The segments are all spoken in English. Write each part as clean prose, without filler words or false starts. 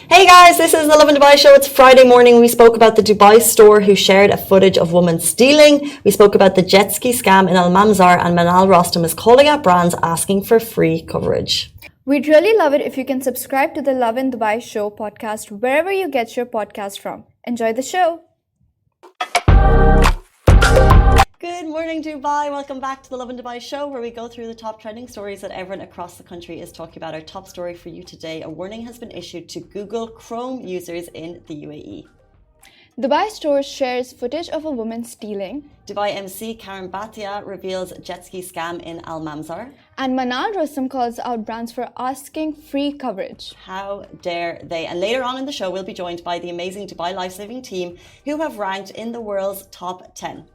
Hey guys, this is the Lovin Dubai show. It's Friday morning. We spoke about the Dubai store who shared a footage of women stealing. We spoke about the jet ski scam in Al Mamzar, and Manal Rostom is calling out brands asking for free coverage. We'd really love it if you can subscribe to the Lovin Dubai show podcast wherever you get your podcast from. Enjoy the show. Good morning, Dubai. Welcome back to the Lovin Dubai show, where we go through the top trending stories that everyone across the country is talking about. Our top story for you today: a warning has been issued to Google Chrome users in the UAE. Dubai store shares footage of a woman stealing. Dubai MC Karan Bhatia reveals jet ski scam in Al Mamzar. And Manal Rostom calls out brands for asking free coverage. How dare they? And later on in the show, we'll be joined by the amazing Dubai Lifesaving team, who have ranked in the world's top 10.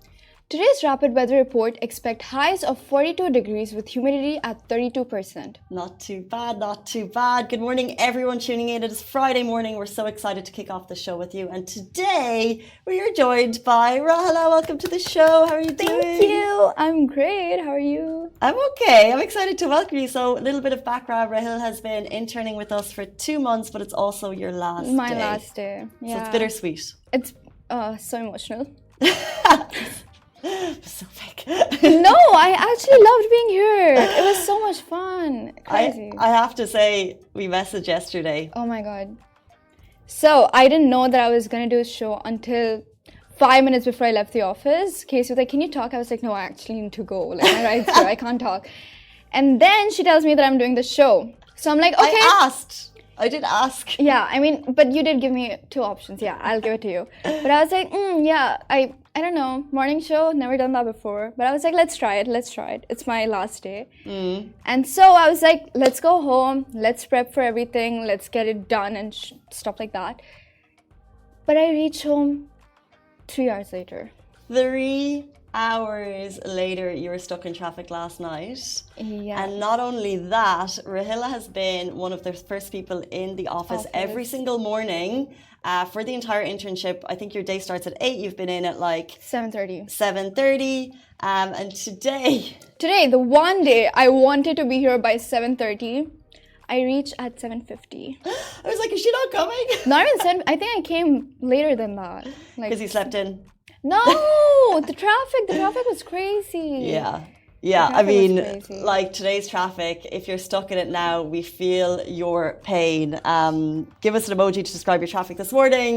Today's rapid weather report: expect highs of 42 degrees with humidity at 32%. Not too bad, not too bad. Good morning, everyone tuning in. It is Friday morning. We're so excited to kick off the show with you. And today we are joined by Rahala. Welcome to the show. How are you doing? Thank you. I'm great. How are you? I'm okay. I'm excited to welcome you. So, a little bit of background. Rahil has been interning with us for 2 months, but it's also your last day. My last day. Yeah. So it's bittersweet. It's so emotional. So fake. No, I actually loved being here. It was so much fun. Crazy. I have to say, we messaged yesterday. Oh my god. So I didn't know that I was gonna do a show until 5 minutes before I left the office. Casey was like, "Can you talk?" I was like, "No, I actually need to go. Like, my ride's here. I can't talk." And then she tells me that I'm doing the show. So I'm like, okay. I did ask. Yeah, I mean, but you did give me 2 options. Yeah, I'll give it to you. But I was like, yeah, I don't know, morning show, never done that before. But I was like, let's try it. It's my last day. And so I was like, let's go home, let's prep for everything, let's get it done and stuff like that. But I reached home 3 hours later. 3 hours later, you were stuck in traffic last night. Yeah. And not only that, Rahila has been one of the first people in the office every single morning for the entire internship. I think your day starts at 8. You've been in at like 7:30. 7:30. And Today, the one day I wanted to be here by 7:30, I reached at 7:50. I was like, is she not coming? Not even 7. I think I came later than that. Because you slept in. No, the traffic was crazy. Yeah, I mean, like today's traffic, if you're stuck in it now, we feel your pain. Give us an emoji to describe your traffic this morning.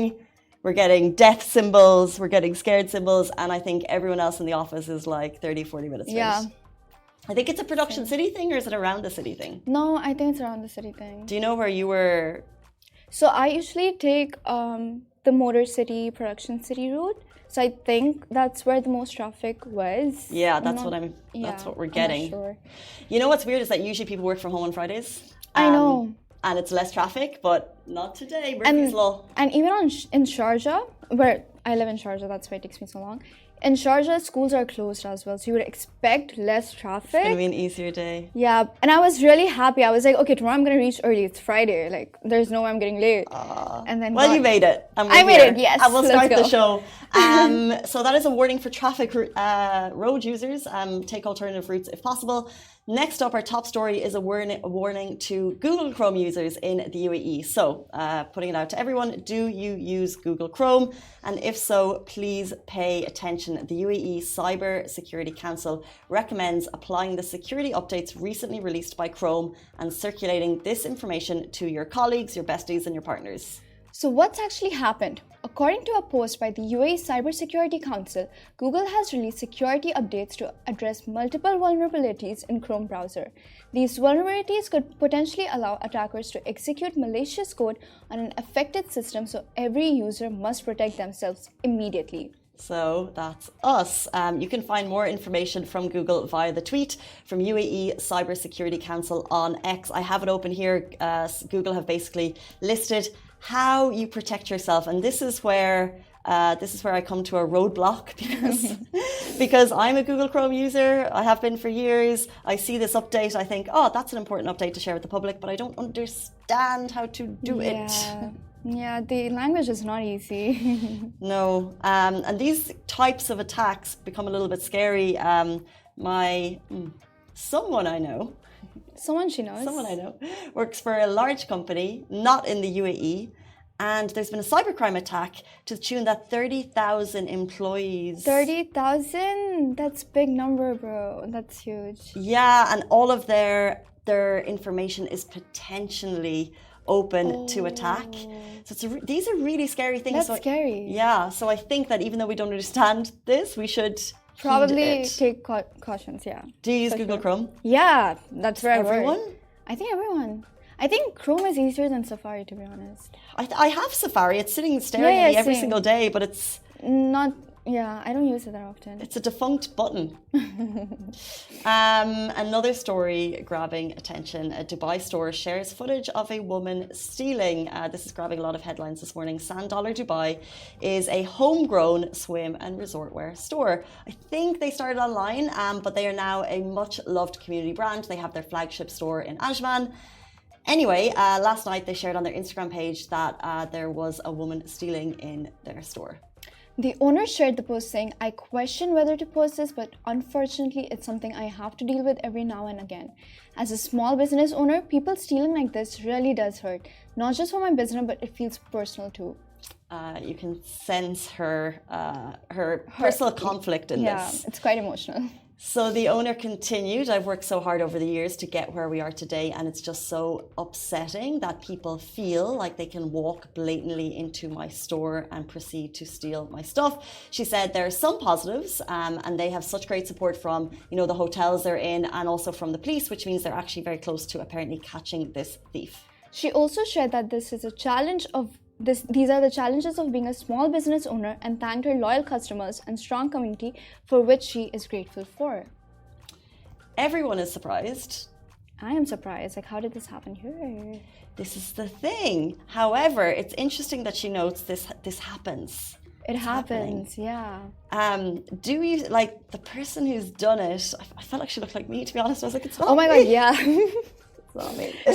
We're getting death symbols, we're getting scared symbols, and I think everyone else in the office is like 30, 40 minutes late. Yeah. I think it's a production city thing, or is it around the city thing? No, I think it's around the city thing. Do you know where you were? So I usually take the Motor City, Production City route. So I think that's where the most traffic was. Yeah, that's what we're getting. I'm not sure. You know what's weird is that usually people work from home on Fridays. I know. And it's less traffic, but not today. Murphy's Law. And even in Sharjah, where I live in Sharjah, that's why it takes me so long. In Sharjah, schools are closed as well, so you would expect less traffic. It's gonna be an easier day. Yeah, and I was really happy. I was like, okay, tomorrow I'm gonna reach early. It's Friday. Like, there's no way I'm getting late. And then you made it. I made it. Yes. And we'll start the show. So that is a warning for traffic road users. Take alternative routes if possible. Next up, our top story is a warning to Google Chrome users in the UAE. So, putting it out to everyone, do you use Google Chrome? And if so, please pay attention. The UAE Cyber Security Council recommends applying the security updates recently released by Chrome and circulating this information to your colleagues, your besties, and your partners. So what's actually happened? According to a post by the UAE Cybersecurity Council, Google has released security updates to address multiple vulnerabilities in Chrome browser. These vulnerabilities could potentially allow attackers to execute malicious code on an affected system, so every user must protect themselves immediately. So that's us. You can find more information from Google via the tweet from UAE Cybersecurity Council on X. I have it open here. Google have basically listed how you protect yourself, and this is where I come to a roadblock because I'm a Google Chrome user. I have been for years. I see this update. I think, oh, that's an important update to share with the public, but I don't understand how to do it. Yeah, the language is not easy. No, and these types of attacks become a little bit scary. Someone I know Someone she knows. Someone I know works for a large company, not in the UAE, And there's been a cybercrime attack to the tune that 30,000 employees. 30,000? That's a big number, bro. That's huge. Yeah, and all of their information is potentially open to attack. So these are really scary things. That's scary. Yeah, so I think that even though we don't understand this, we should probably take cautions, yeah. Do you use Google Chrome? Yeah, that's where everyone? I think everyone. I think Chrome is easier than Safari, to be honest. I have Safari. It's sitting staring at me every single day, but it's not. Yeah, I don't use it that often. It's a defunct button. Another story grabbing attention. A Dubai store shares footage of a woman stealing. This is grabbing a lot of headlines this morning. Sand Dollar Dubai is a homegrown swim and resort wear store. I think they started online, but they are now a much loved community brand. They have their flagship store in Ajman. Anyway, last night they shared on their Instagram page that there was a woman stealing in their store. The owner shared the post saying, I question whether to post this, but unfortunately, it's something I have to deal with every now and again. As a small business owner, people stealing like this really does hurt. Not just for my business, but it feels personal too. You can sense her personal conflict in this. Yeah, it's quite emotional. So the owner continued, I've worked so hard over the years to get where we are today, and it's just so upsetting that people feel like they can walk blatantly into my store and proceed to steal my stuff. She said there are some positives, and they have such great support from, the hotels they're in and also from the police, which means they're actually very close to apparently catching this thief. She also shared that these are the challenges of being a small business owner and thanked her loyal customers and strong community for which she is grateful for. Everyone is surprised. I am surprised. Like, how did this happen here? This is the thing. However, it's interesting that she notes this happens. It happens, yeah. Do you, like, the person who's done it, I felt like she looked like me, to be honest. I was like, it's not Oh my me. God, yeah.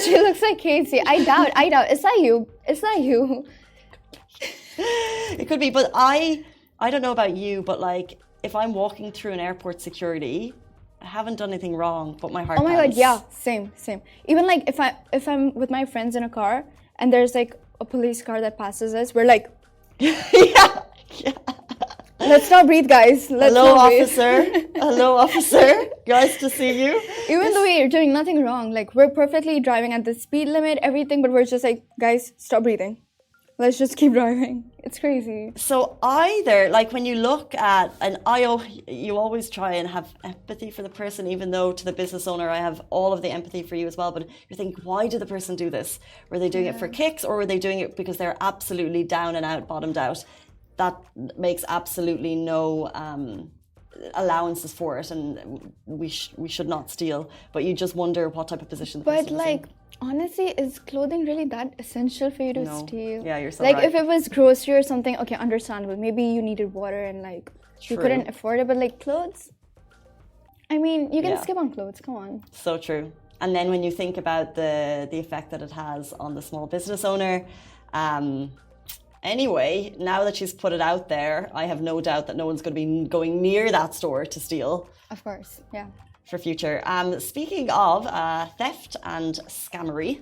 She looks like Casey. I doubt. Is that you? It could be, but I don't know about you, but like if I'm walking through an airport security, I haven't done anything wrong, but my heart Oh my pounds. God, yeah, same. Even like if I'm with my friends in a car and there's like a police car that passes us, we're like, yeah. Let's not breathe, guys. Hello, officer. Nice to see you. Even though we're doing nothing wrong, like we're perfectly driving at the speed limit, everything, but we're just like, guys, stop breathing. Let's just keep driving. It's crazy. So either, like when you look at you always try and have empathy for the person, even though to the business owner, I have all of the empathy for you as well. But you're thinking, why did the person do this? Were they doing it for kicks, or were they doing it because they're absolutely down and out, bottomed out? That makes absolutely no allowances for it, and we should not steal. But you just wonder what type of position the person is in. Honestly, is clothing really that essential for you to steal? Yeah, you're so right. If it was grocery or something, okay, understandable. Maybe you needed water and you couldn't afford it, but like clothes, I mean, you can skip on clothes, come on. So true. And then when you think about the effect that it has on the small business owner, anyway, now that she's put it out there, I have no doubt that no one's going to be going near that store to steal. Of course, yeah. For future. Speaking of theft and scammery.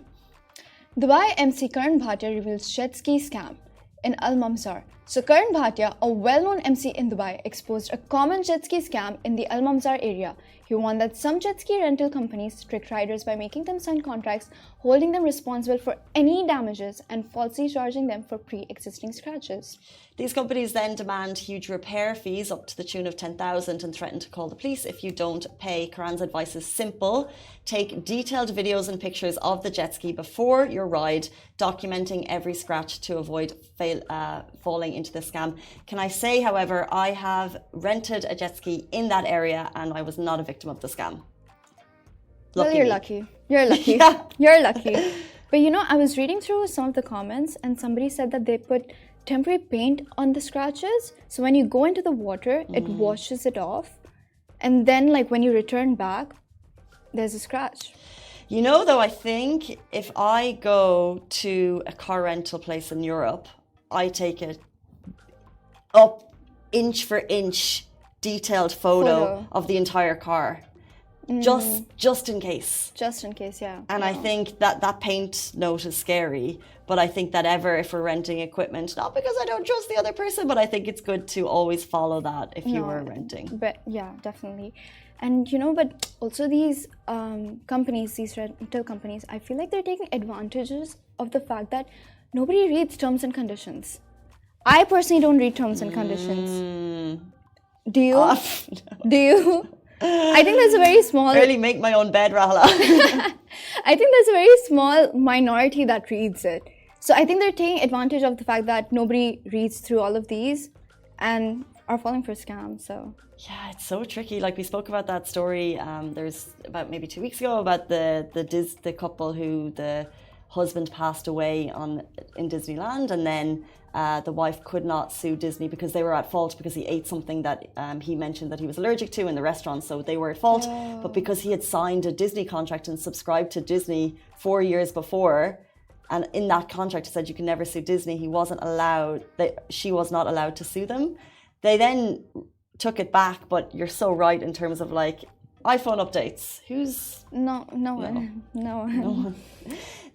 Dubai MC Karan Bhatia reveals jet ski scam in Mamzar. So Karan Bhatia, a well-known MC in Dubai, exposed a common jet ski scam in the Mamzar area. He warned that some jet ski rental companies trick riders by making them sign contracts, holding them responsible for any damages and falsely charging them for pre-existing scratches. These companies then demand huge repair fees up to the tune of 10,000 and threaten to call the police if you don't pay. Karan's advice is simple. Take detailed videos and pictures of the jet ski before your ride, documenting every scratch to avoid falling into the scam. Can I say, however, I have rented a jet ski in that area and I was not a victim of the scam. Well, you're lucky. You're lucky. Yeah. You're lucky. But I was reading through some of the comments and somebody said that they put temporary paint on the scratches, so when you go into the water it washes it off, and then when you return back there's a scratch. Though, I think if I go to a car rental place in Europe, I take it up inch for inch detailed photo of the entire car, just in case. Just in case, yeah. And I think that paint note is scary, but I think that if we're renting equipment, not because I don't trust the other person, but I think it's good to always follow that if you were renting. But yeah, definitely. And but also these companies, these rental companies, I feel like they're taking advantages of the fact that nobody reads terms and conditions. I personally don't read terms and conditions. Do you? Do you? I think there's a very small... Barely make my own bed, Rahla. I think there's a very small minority that reads it. So I think they're taking advantage of the fact that nobody reads through all of these and are falling for scams. So yeah, it's so tricky. Like we spoke about that story. There's about maybe 2 weeks ago about the couple who the husband passed away in Disneyland, and then the wife could not sue Disney because they were at fault because he ate something that he mentioned that he was allergic to in the restaurant, so they were at fault. But because he had signed a Disney contract and subscribed to Disney 4 years before, and in that contract it said you can never sue Disney, she was not allowed to sue them. They then took it back, but you're so right in terms of like iPhone updates. No one.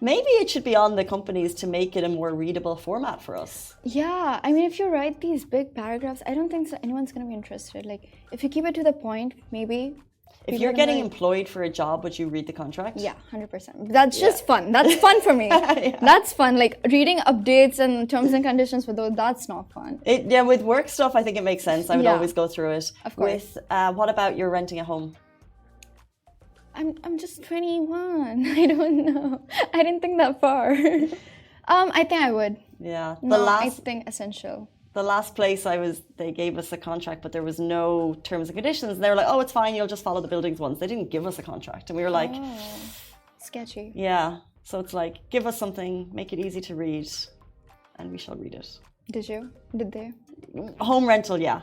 Maybe it should be on the companies to make it a more readable format for us. Yeah, I mean, if you write these big paragraphs, I don't think anyone's going to be interested. Like, if you keep it to the point, maybe. If you're getting employed for a job, would you read the contract? Yeah, 100%. That's just fun. That's fun for me. That's fun. Like, reading updates and terms and conditions for those, that's not fun. With work stuff, I think it makes sense. I would always go through it. Of course. What about you're renting a home? I'm just 21. I don't know. I didn't think that far. I think I would. Yeah. I think essential. The last place they gave us a contract, but there was no terms and conditions. They were like, oh, it's fine, you'll just follow the buildings ones. They didn't give us a contract. And we were like... Oh, sketchy. Yeah. So it's like, give us something, make it easy to read, and we shall read it. Did you? Did they? Home rental, yeah.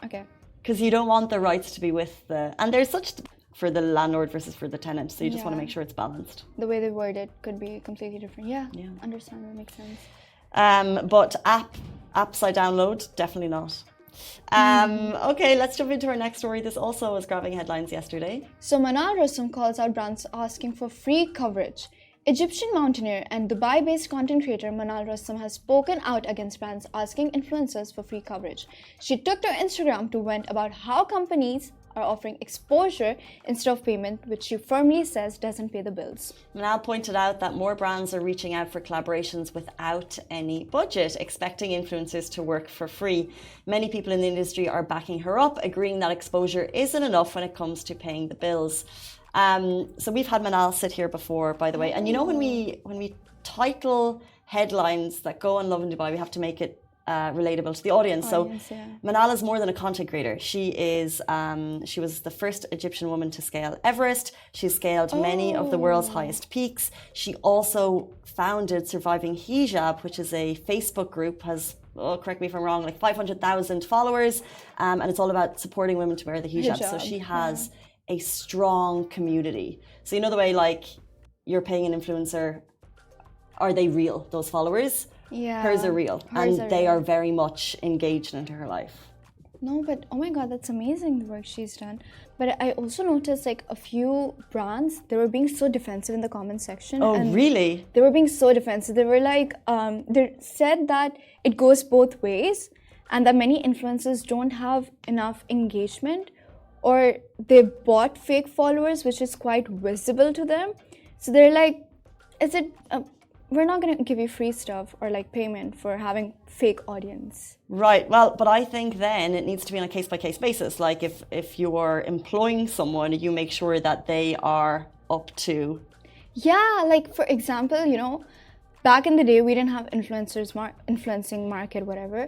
Okay. Because you don't want the rights to be with the... And there's such... for the landlord versus for the tenant, so you just want to make sure it's balanced. The way they word it could be completely different. Yeah. Understand, that makes sense. But apps I download, definitely not. Okay, let's jump into our next story. This also was grabbing headlines yesterday. So Manal Rostom calls out brands asking for free coverage. Egyptian mountaineer and Dubai-based content creator Manal Rostom has spoken out against brands asking influencers for free coverage. She took to Instagram to vent about how companies are offering exposure instead of payment, which she firmly says doesn't pay the bills. Manal pointed out that more brands are reaching out for collaborations without any budget, expecting influencers to work for free. Many people in the industry are backing her up, agreeing that exposure isn't enough when it comes to paying the bills. So we've had Manal sit here before, by the way, and when we title headlines that go on Lovin Dubai, we have to make it relatable to the audience. So Manal is more than a content creator. She was the first Egyptian woman to scale Everest. She's scaled many of the world's highest peaks. She also founded Surviving Hijab, which is a Facebook group, has, correct me if I'm wrong, like 500,000 followers, and it's all about supporting women to wear the hijab. So she has a strong community. So you know the way like you're paying an influencer, are they real, those followers? Yeah. Hers are real. They are very much engaged into her life. No, but oh my God, that's amazing, the work she's done. But I also noticed like a few brands, they were being so defensive in the comment section. Oh, really? They were being so defensive. They were like, they said that it goes both ways and that many influencers don't have enough engagement, or they bought fake followers, which is quite visible to them. So they're like, is it... we're not going to give you free stuff or like payment for having fake audience. Right. Well, but I think then it needs to be on a case-by-case basis. Like if you are employing someone, you make sure that they are up to... Yeah, like for example, back in the day, we didn't have influencing market, whatever.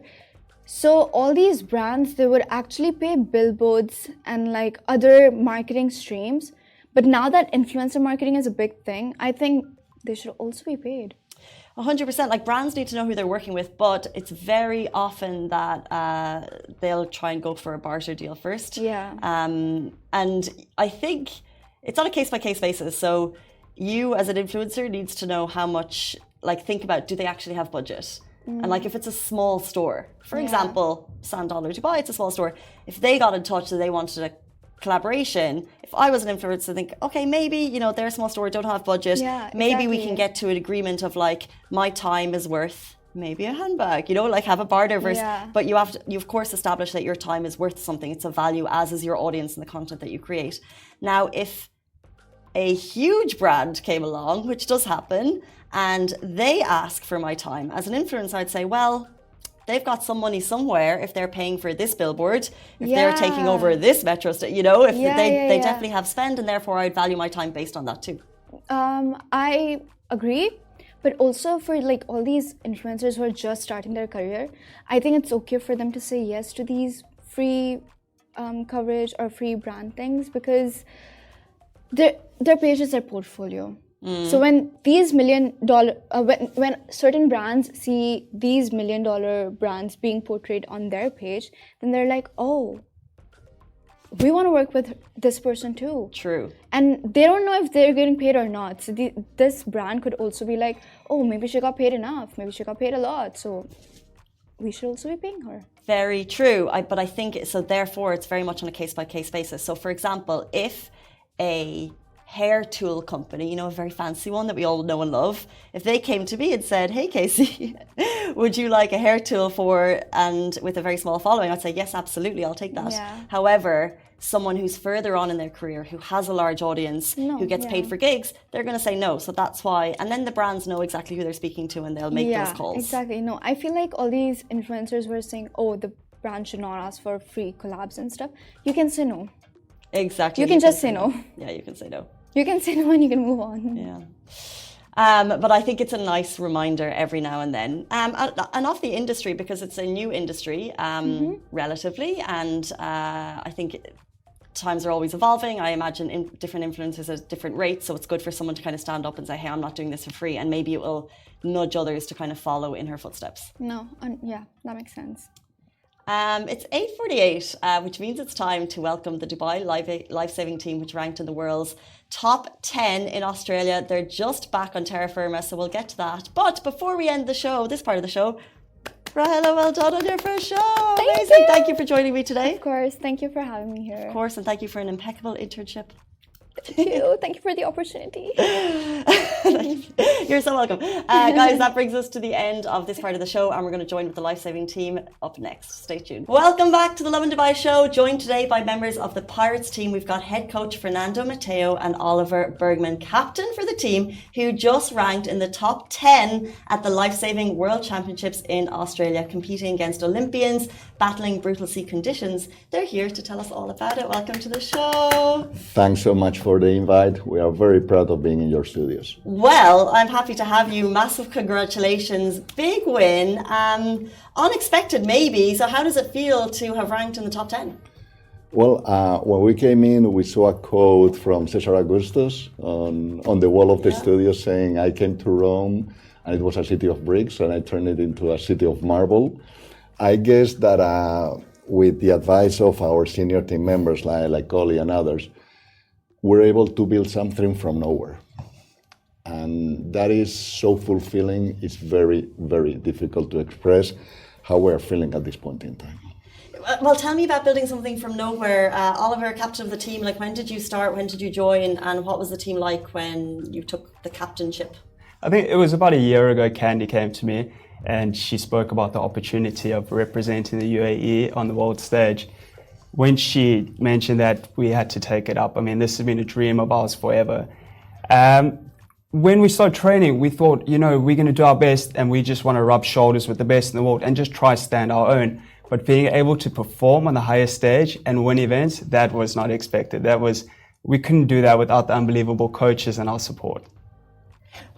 So all these brands, they would actually pay billboards and like other marketing streams. But now that influencer marketing is a big thing, I think they should also be paid. 100%. Like brands need to know who they're working with, but it's very often that they'll try and go for a barter deal first. Yeah. And I think it's on a case-by-case basis. So you as an influencer needs to know how much, like think about, do they actually have budget? And like if it's a small store, for example, Sand Dollar Dubai, it's a small store. If they got in touch and they wanted a collaboration, if I was an influencer, I think, okay, maybe, you know, they're a small store, don't have budget. Yeah, maybe we exactly. can get to an agreement of like, my time is worth maybe a handbag, you know, like have a barter versus, Yeah. but you of course establish that your time is worth something. It's a value, as is your audience and the content that you create. Now, if a huge brand came along, which does happen, and they ask for my time, as an influencer, I'd say, well, they've got some money somewhere if they're paying for this billboard, if they're taking over this metro station, you know, if they definitely have spend, and therefore I'd value my time based on that too. I agree. But also for like all these influencers who are just starting their career, I think it's okay for them to say yes to these free coverage or free brand things, because their page is their portfolio. So when these $1 million, when certain brands see these $1 million brands being portrayed on their page, then they're like, oh, we want to work with this person too. True. And they don't know if they're getting paid or not. So this brand could also be like, oh, maybe she got paid enough. Maybe she got paid a lot. So we should also be paying her. Very true. But I think, so therefore, it's very much on a case-by-case basis. So for example, if a hair tool company, you know, a very fancy one that we all know and love, if they came to me and said, hey, Casey, would you like a hair tool and with a very small following, I'd say, yes, absolutely, I'll take that. Yeah. However, someone who's further on in their career, who has a large audience, who gets paid for gigs, they're going to say no. So that's why, and then the brands know exactly who they're speaking to and they'll make those calls. Exactly. No, I feel like all these influencers were saying, oh, the brand should not ask for free collabs and stuff. You can say no. Exactly. You can just say no. Yeah, you can say no. You can say no and you can move on. Yeah. But I think it's a nice reminder every now and then. And off the industry, because it's a new industry, relatively, and I think times are always evolving. I imagine different influencers at different rates, so it's good for someone to kind of stand up and say, hey, I'm not doing this for free, and maybe it will nudge others to kind of follow in her footsteps. No, yeah, that makes sense. It's 8:48, which means it's time to welcome the Dubai Lifesaving team, which ranked in the world's top 10 in Australia. They're just back on terra firma, so we'll get to that. But before we end the show, this part of the show, Rahela, well done on your first show. Amazing. Thank you for joining me today. Of course. Thank you for having me here. Of course, and thank you for an impeccable internship. Thank you. Thank you for the opportunity. You're so welcome. Guys, that brings us to the end of this part of the show, and we're going to join with the Lifesaving team up next. Stay tuned. Welcome back to the Lovin Dubai show, joined today by members of the Pirates team. We've got head coach Fernando Mateo and Oliver Bergman, captain for the team, who just ranked in the top 10 at the Lifesaving World Championships in Australia, competing against Olympians, battling brutal sea conditions. They're here to tell us all about it. Welcome to the show. Thanks so much for the invite. We are very proud of being in your studios. Well, I'm happy to have you. Massive congratulations. Big win. Unexpected maybe. So how does it feel to have ranked in the top 10? Well, when we came in, we saw a quote from Caesar Augustus on the wall of the studio saying, I came to Rome and it was a city of bricks and I turned it into a city of marble. I guess that with the advice of our senior team members like Oli and others, we're able to build something from nowhere. And that is so fulfilling. It's very, very difficult to express how we're feeling at this point in time. Well, tell me about building something from nowhere. Oliver, captain of the team, like when did you start, when did you join, and what was the team like when you took the captainship? I think it was about a year ago Candy came to me and she spoke about the opportunity of representing the UAE on the world stage. When she mentioned that we had to take it up, I mean, this has been a dream of ours forever. When we started training, we thought, you know, we're going to do our best and we just want to rub shoulders with the best in the world and just try to stand our own. But being able to perform on the highest stage and win events, that was not expected. We couldn't do that without the unbelievable coaches and our support.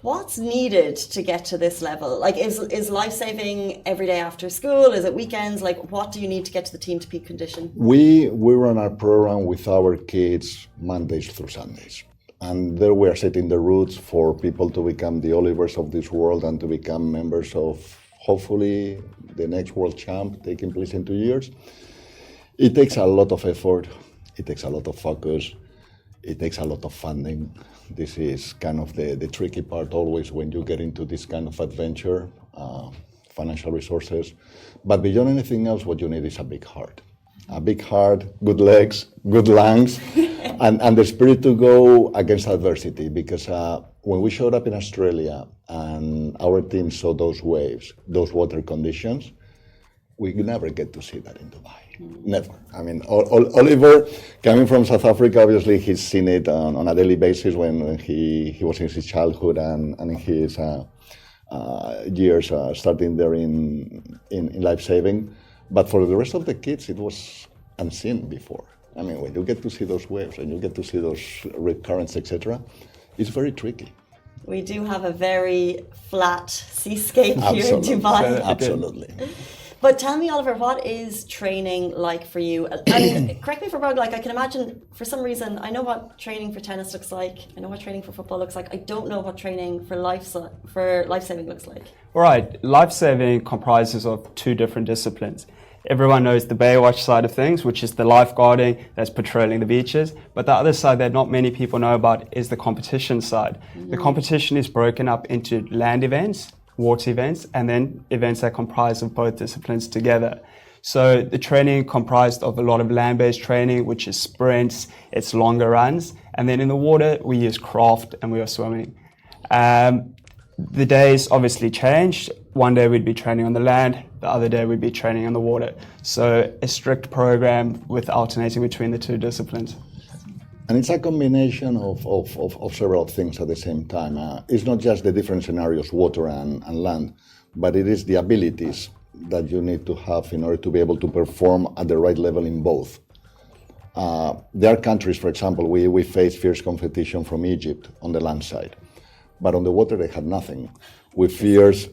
What's needed to get to this level? Like, is life-saving every day after school? Is it weekends? Like, what do you need to get to the team to peak condition? We run our program with our kids Mondays through Sundays. And there we are setting the roots for people to become the Olivers of this world and to become members of, hopefully, the next world champ taking place in 2 years. It takes a lot of effort. It takes a lot of focus. It takes a lot of funding. This is kind of the tricky part always when you get into this kind of adventure, financial resources. But beyond anything else, what you need is a big heart. A big heart, good legs, good lungs, and the spirit to go against adversity. Because when we showed up in Australia and our team saw those waves, those water conditions, we never get to see that in Dubai. Never. I mean, Oliver, coming from South Africa, obviously he's seen it on a daily basis when he was in his childhood and in his years starting there in life-saving. But for the rest of the kids, it was unseen before. I mean, when you get to see those waves and you get to see those rip currents, etc., it's very tricky. We do have a very flat seascape here in Absolutely. Dubai. Absolutely. But tell me, Oliver, what is training like for you? And correct me if I'm wrong, like I can imagine for some reason, I know what training for tennis looks like, I know what training for football looks like, I don't know what training for life-saving looks like. Right, life-saving comprises of two different disciplines. Everyone knows the Baywatch side of things, which is the lifeguarding that's patrolling the beaches. But the other side that not many people know about is the competition side. The competition is broken up into land events, water events, and then events that comprise of both disciplines together. So the training comprised of a lot of land-based training, which is sprints, it's longer runs. And then in the water, we use craft and we are swimming. The days obviously changed. One day we'd be training on the land, the other day we'd be training on the water. So a strict program with alternating between the two disciplines. And it's a combination of several things at the same time. It's not just the different scenarios, water and land, but it is the abilities that you need to have in order to be able to perform at the right level in both. There are countries, for example, we face fierce competition from Egypt on the land side, but on the water they had nothing. We fears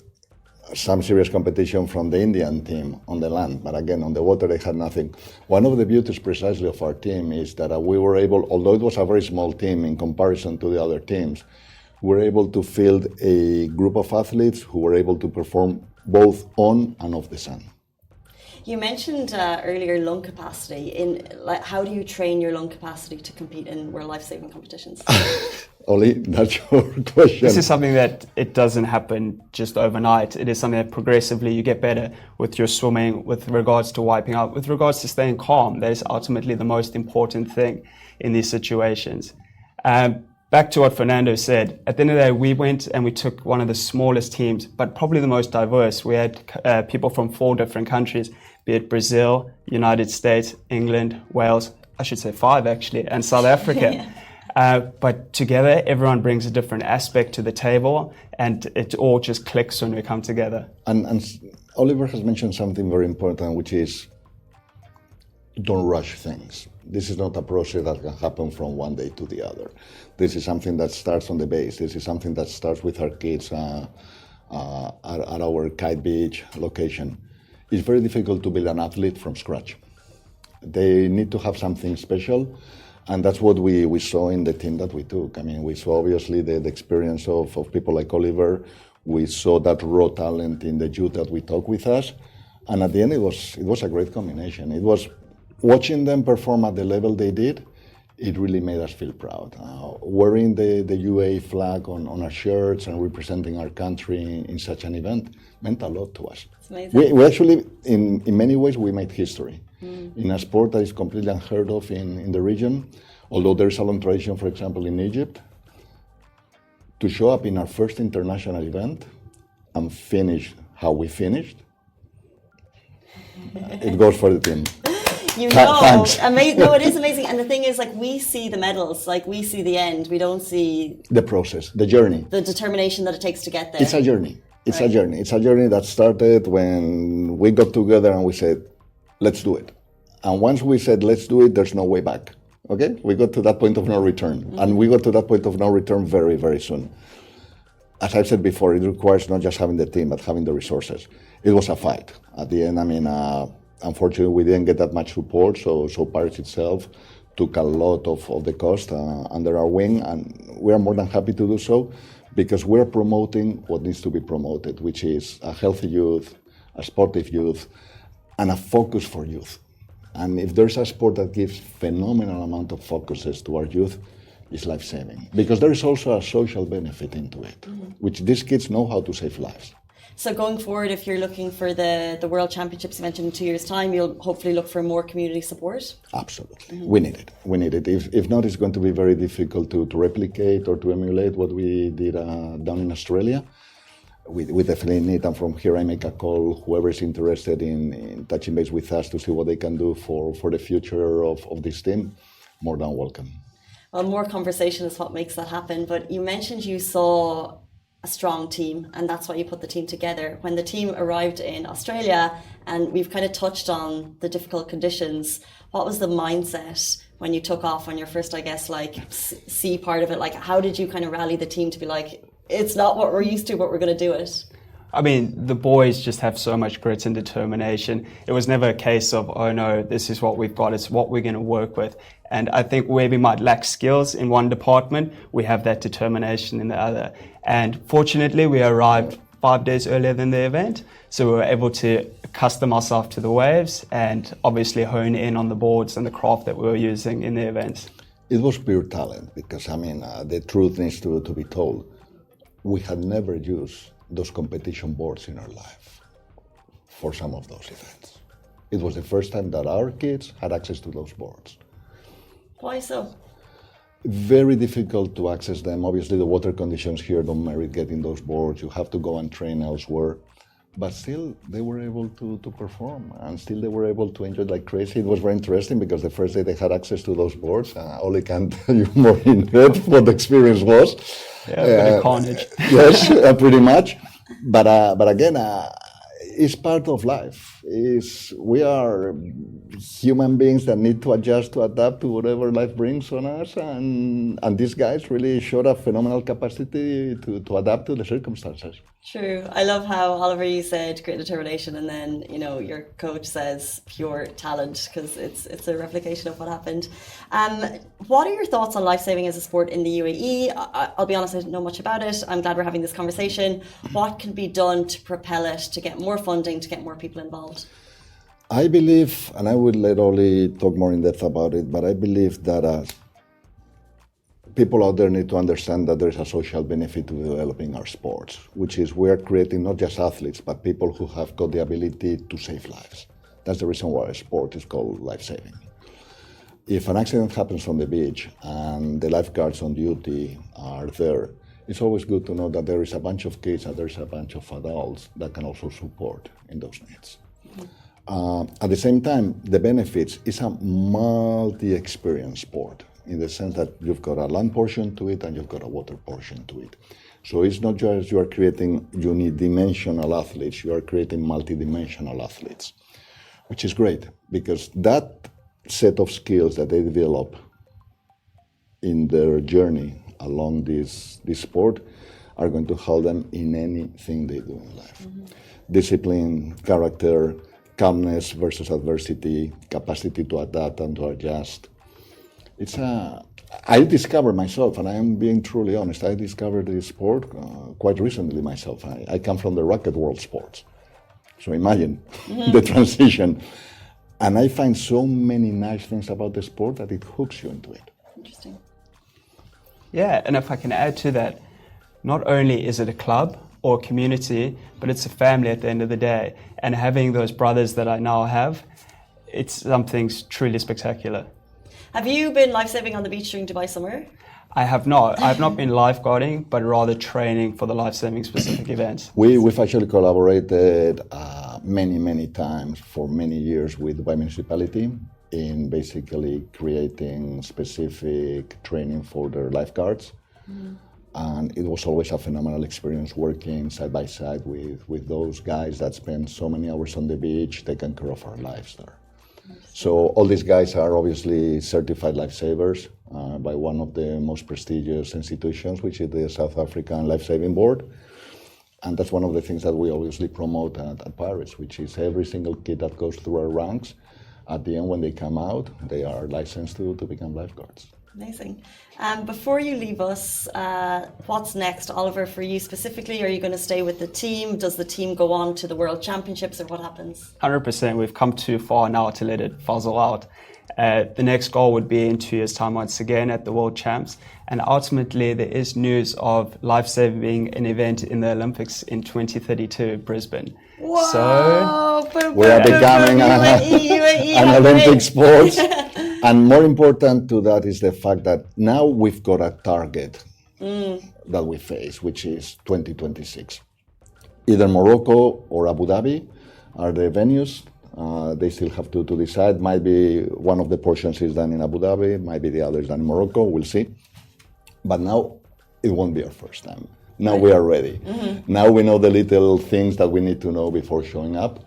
some serious competition from the Indian team on the land, but again, on the water they had nothing. One of the beauties precisely of our team is that we were able, although it was a very small team in comparison to the other teams, we were able to field a group of athletes who were able to perform both on and off the sun. You mentioned earlier lung capacity. How do you train your lung capacity to compete in world life-saving competitions? Oli, that's your question. This is something that it doesn't happen just overnight. It is something that progressively you get better with your swimming, with regards to wiping out, with regards to staying calm. That is ultimately the most important thing in these situations. Back to what Fernando said, at the end of the day, we went and we took one of the smallest teams, but probably the most diverse. We had people from 4 different countries, be it Brazil, United States, England, Wales, I should say 5 actually, and South Africa. But together, everyone brings a different aspect to the table, and it all just clicks when we come together. And Oliver has mentioned something very important, which is don't rush things. This is not a process that can happen from one day to the other. This is something that starts on the base. This is something that starts with our kids at our Kite Beach location. It's very difficult to build an athlete from scratch. They need to have something special. And that's what we saw in the team that we took. I mean, we saw obviously the experience of people like Oliver. We saw that raw talent in the youth that we took with us. And at the end, it was a great combination. It was watching them perform at the level they did, it really made us feel proud. Wearing the UAE flag on our shirts and representing our country in such an event meant a lot to us. It's amazing. We actually, in many ways, we made history. In a sport that is completely unheard of in the region, although there is a long tradition, for example, in Egypt, to show up in our first international event and finish how we finished, it goes for the team. You know, Thanks. No, it is amazing. And the thing is, like, we see the medals, like, we see the end. We don't see the process, the journey. The determination that it takes to get there. It's a journey. It's Right. a journey. It's a journey that started when we got together and we said, let's do it. And once we said, let's do it, there's no way back. Okay? We got to that point of no return. Mm-hmm. And we got to that point of no return very, very soon. As I've said before, it requires not just having the team, but having the resources. It was a fight. At the end, I mean, unfortunately, we didn't get that much support, so Paris itself took a lot of the cost under our wing, and we are more than happy to do so because we're promoting what needs to be promoted, which is a healthy youth, a sportive youth, and a focus for youth. And if there's a sport that gives phenomenal amount of focuses to our youth, it's life-saving. Because there is also a social benefit into it, which these kids know how to save lives. So going forward, if you're looking for the World Championships you mentioned in 2 years' time, you'll hopefully look for more community support? Absolutely. We need it. We need it. If not, it's going to be very difficult to replicate or to emulate what we did down in Australia. We definitely need, and from here I make a call, whoever is interested in touching base with us to see what they can do for the future of this team, more than welcome. Well, more conversation is what makes that happen. But you mentioned you saw a strong team, and that's why you put the team together. When the team arrived in Australia, and we've kind of touched on the difficult conditions, what was the mindset when you took off on your first, I guess, like C part of it? Like, how did you kind of rally the team to be like, it's not what we're used to, but we're going to do it? I mean, the boys just have so much grit and determination. It was never a case of, oh no, this is what we've got, it's what we're going to work with. And I think where we might lack skills in one department, we have that determination in the other. And fortunately, we arrived 5 days earlier than the event, so we were able to accustom ourselves to the waves and obviously hone in on the boards and the craft that we were using in the event. It was pure talent, because the truth needs to be told. We had never used those competition boards in our life for some of those events. It was the first time that our kids had access to those boards. Why so? Very difficult to access them. Obviously, the water conditions here don't merit getting those boards. You have to go and train elsewhere. But still, they were able to perform, and still they were able to enjoy like crazy. It was very interesting because the first day they had access to those boards, Oli can tell you more in depth what the experience was. Yeah, carnage. Yes, pretty much. But again, it's part of life. We are human beings that need to adjust, to adapt to whatever life brings on us, and these guys really showed a phenomenal capacity to adapt to the circumstances. True. I love how, Oliver, you said great determination, and then, you know, your coach says pure talent, because it's a replication of what happened. What are your thoughts on lifesaving as a sport in the UAE? I'll be honest, I don't know much about it. I'm glad we're having this conversation. What can be done to propel it, to get more funding, to get more people involved? I believe, and I will let Oli talk more in depth about it, but I believe that people out there need to understand that there is a social benefit to developing our sports, which is we are creating not just athletes, but people who have got the ability to save lives. That's the reason why a sport is called life-saving. If an accident happens on the beach and the lifeguards on duty are there, it's always good to know that there is a bunch of kids and there's a bunch of adults that can also support in those needs. At the same time, the benefits is a multi-experience sport, in the sense that you've got a land portion to it and you've got a water portion to it. So it's not just you are creating unidimensional athletes, you are creating multidimensional athletes, which is great, because that set of skills that they develop in their journey along this sport are going to help them in anything they do in life. Mm-hmm. Discipline, character, calmness versus adversity, capacity to adapt and to adjust. I discovered myself, and I am being truly honest, I discovered this sport quite recently myself. I come from the racket world sports. So imagine the transition. And I find so many nice things about the sport that it hooks you into it. Interesting. Yeah, and if I can add to that, not only is it a club or a community, but it's a family at the end of the day. And having those brothers that I now have, it's something truly spectacular. Have you been lifesaving on the beach during Dubai summer? I have not. I have not been lifeguarding, but rather training for the lifesaving specific events. We've actually collaborated many times for many years with Dubai municipality in basically creating specific training for their lifeguards. Mm. And it was always a phenomenal experience working side by side with those guys that spend so many hours on the beach taking care of our lives there. So all these guys are obviously certified lifesavers by one of the most prestigious institutions, which is the South African Lifesaving Board. And that's one of the things that we obviously promote at Paris, which is every single kid that goes through our ranks, at the end when they come out, they are licensed to become lifeguards. Amazing. Before you leave us, what's next, Oliver, for you specifically? Are you going to stay with the team? Does the team go on to the World Championships, or what happens? 100%. We've come too far now to let it fuzzle out. The next goal would be in 2 years' time once again at the World Champs. And ultimately, there is news of lifesaving an event in the Olympics in 2032, Brisbane. Wow. So We are becoming an Olympic sport. And more important to that is the fact that now we've got a target that we face, which is 2026. Either Morocco or Abu Dhabi are the venues. They still have to decide. Might be one of the portions is done in Abu Dhabi, might be the others done in Morocco, we'll see. But now it won't be our first time. Now we are ready. Now we know the little things that we need to know before showing up.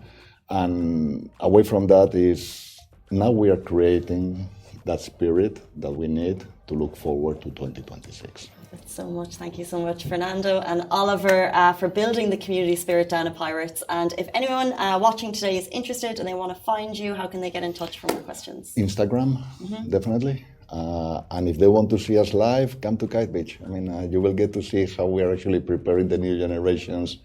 And away from that is now we are creating that spirit that we need to look forward to 2026. So much. Thank you so much, Fernando and Oliver, for building the community spirit down at Pirates. And if anyone watching today is interested and they want to find you, how can they get in touch for more questions? Instagram, definitely. And if they want to see us live, come to Kite Beach. I mean, you will get to see how we are actually preparing the new generations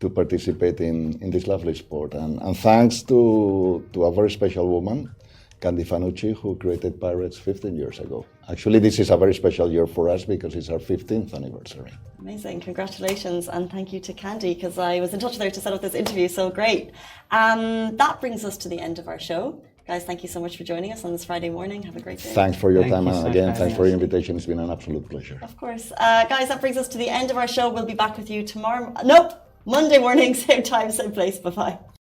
to participate in this lovely sport. And thanks to a very special woman, Candy Fanucci, who created Pirates 15 years ago. Actually, this is a very special year for us because it's our 15th anniversary. Amazing. Congratulations. And thank you to Candy, because I was in touch with her to set up this interview. So great. That brings us to the end of our show. Guys, thank you so much for joining us on this Friday morning. Have a great day. Thanks for your Thank time. you And so again, much. thanks for your invitation. It's been an absolute pleasure. Of course. Guys, that brings us to the end of our show. We'll be back with you tomorrow. Nope. Monday morning, same time, same place. Bye-bye.